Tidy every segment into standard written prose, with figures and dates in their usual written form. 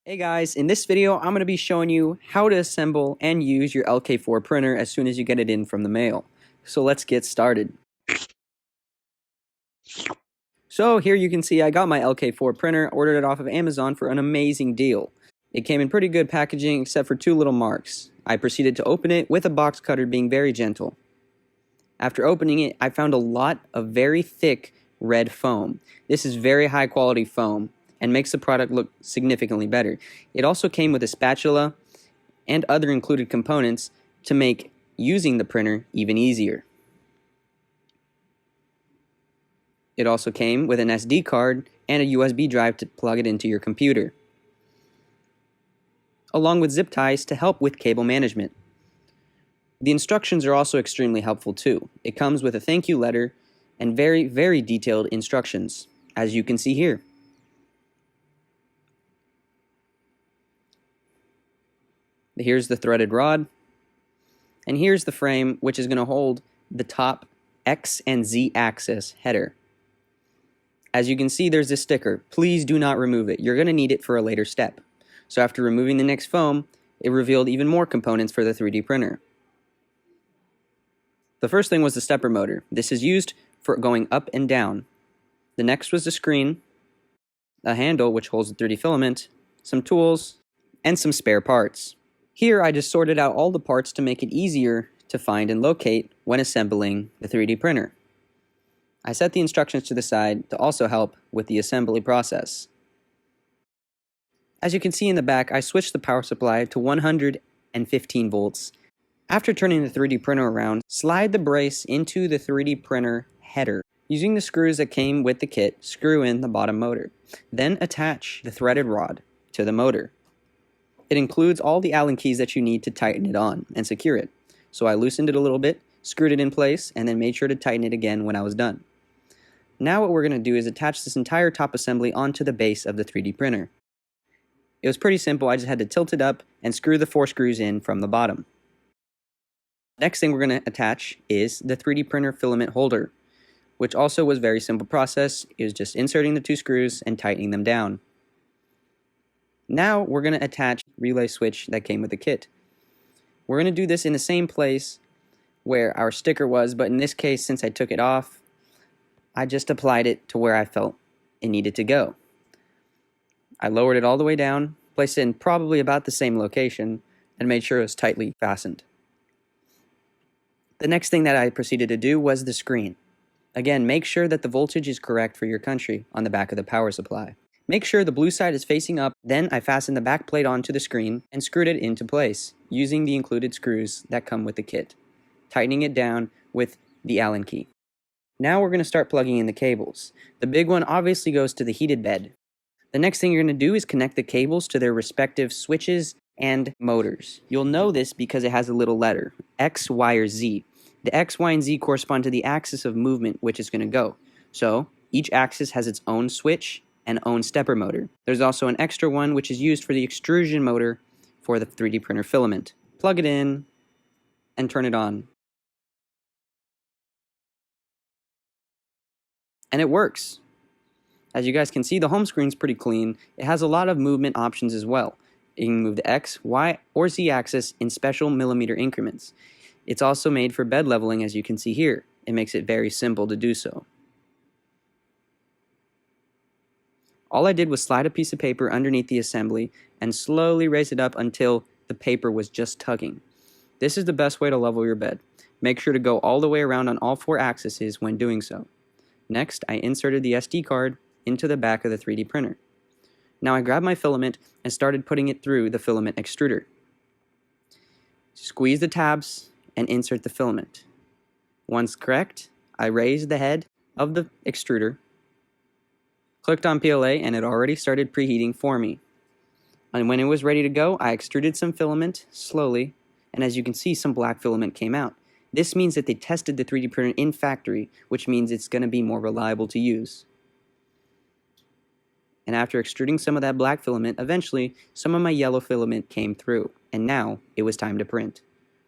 Hey guys, in this video I'm going to be showing you how to assemble and use your LK4 printer as soon as you get it in from the mail. So let's get started. So here you can see I got my LK4 printer, ordered it off of Amazon for an amazing deal. It came in pretty good packaging except for two little marks. I proceeded to open it with a box cutter being very gentle. After opening it, I found a lot of very thick red foam. This is very high quality foam and makes the product look significantly better. It also came with a spatula and other included components to make using the printer even easier. It also came with an SD card and a USB drive to plug it into your computer, along with zip ties to help with cable management. The instructions are also extremely helpful too. It comes with a thank you letter and very detailed instructions, as you can see here. Here's the threaded rod, and here's the frame, which is going to hold the top X and Z axis header. As you can see, there's this sticker. Please do not remove it. You're going to need it for a later step. So after removing the next foam, it revealed even more components for the 3D printer. The first thing was the stepper motor. This is used for going up and down. The next was the screen, a handle which holds the 3D filament, some tools, and some spare parts. Here I just sorted out all the parts to make it easier to find and locate when assembling the 3D printer. I set the instructions to the side to also help with the assembly process. As you can see in the back, I switched the power supply to 115 volts. After turning the 3D printer around, slide the brace into the 3D printer header. Using the screws that came with the kit, screw in the bottom motor. Then attach the threaded rod to the motor. It includes all the Allen keys that you need to tighten it on and secure it. So I loosened it a little bit, screwed it in place, and then made sure to tighten it again when I was done. Now what we're going to do is attach this entire top assembly onto the base of the 3D printer. It was pretty simple. I just had to tilt it up and screw the 4 screws in from the bottom. Next thing we're going to attach is the 3D printer filament holder, which also was a very simple process. It was just inserting the 2 screws and tightening them down. Now we're going to attach the relay switch that came with the kit. We're going to do this in the same place where our sticker was, but in this case, since I took it off, I just applied it to where I felt it needed to go. I lowered it all the way down, placed it in probably about the same location, and made sure it was tightly fastened. The next thing that I proceeded to do was the screen. Again, make sure that the voltage is correct for your country on the back of the power supply. Make sure the blue side is facing up. Then I fastened the back plate onto the screen and screwed it into place using the included screws that come with the kit, tightening it down with the Allen key. Now we're going to start plugging in the cables. The big one obviously goes to the heated bed. The next thing you're going to do is connect the cables to their respective switches and motors. You'll know this because it has a little letter, X, Y, or Z. The X, Y, and Z correspond to the axis of movement which is going to go. So each axis has its own switch and own stepper motor. There's also an extra one which is used for the extrusion motor for the 3D printer filament. Plug it in and turn it on. And it works. As you guys can see, the home screen's pretty clean. It has a lot of movement options as well. You can move the X, Y, or Z axis in special millimeter increments. It's also made for bed leveling, as you can see here. It makes it very simple to do so. All I did was slide a piece of paper underneath the assembly and slowly raise it up until the paper was just tugging. This is the best way to level your bed. Make sure to go all the way around on all 4 axes when doing so. Next, I inserted the SD card into the back of the 3D printer. Now I grabbed my filament and started putting it through the filament extruder. Squeeze the tabs and insert the filament. Once correct, I raised the head of the extruder, clicked on PLA, and it already started preheating for me. And when it was ready to go, I extruded some filament slowly, and as you can see, some black filament came out. This means that they tested the 3D printer in factory, which means it's going to be more reliable to use. And after extruding some of that black filament, eventually some of my yellow filament came through, and now it was time to print.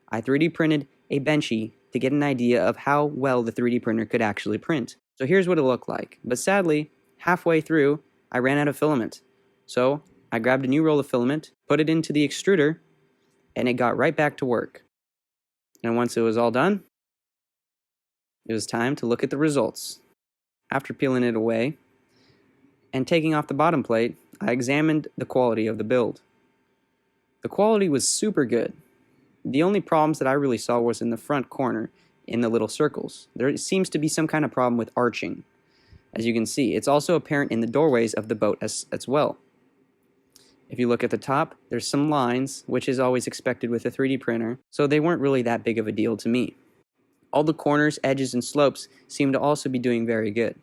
I 3D printed a Benchy to get an idea of how well the 3D printer could actually print. So here's what it looked like, but sadly, halfway through, I ran out of filament. So I grabbed a new roll of filament, put it into the extruder, and it got right back to work. And once it was all done, it was time to look at the results. After peeling it away and taking off the bottom plate, I examined the quality of the build. The quality was super good. The only problems that I really saw was in the front corner, in the little circles. There seems to be some kind of problem with arching. As you can see, it's also apparent in the doorways of the boat as well. If you look at the top, there's some lines, which is always expected with a 3D printer, so they weren't really that big of a deal to me. All the corners, edges, and slopes seem to also be doing very good.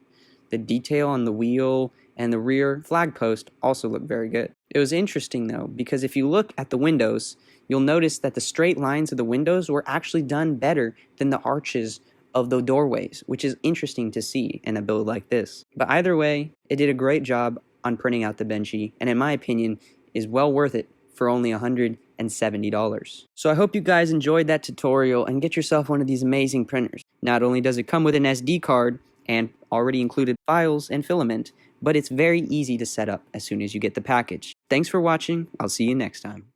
The detail on the wheel and the rear flag post also look very good. It was interesting though, because if you look at the windows, you'll notice that the straight lines of the windows were actually done better than the arches of the doorways, which is interesting to see in a build like this. But either way, it did a great job on printing out the Benchy, and in my opinion, is well worth it for only $170. So I hope you guys enjoyed that tutorial and get yourself one of these amazing printers. Not only does it come with an SD card and already included files and filament, but it's very easy to set up as soon as you get the package. Thanks for watching. I'll see you next time.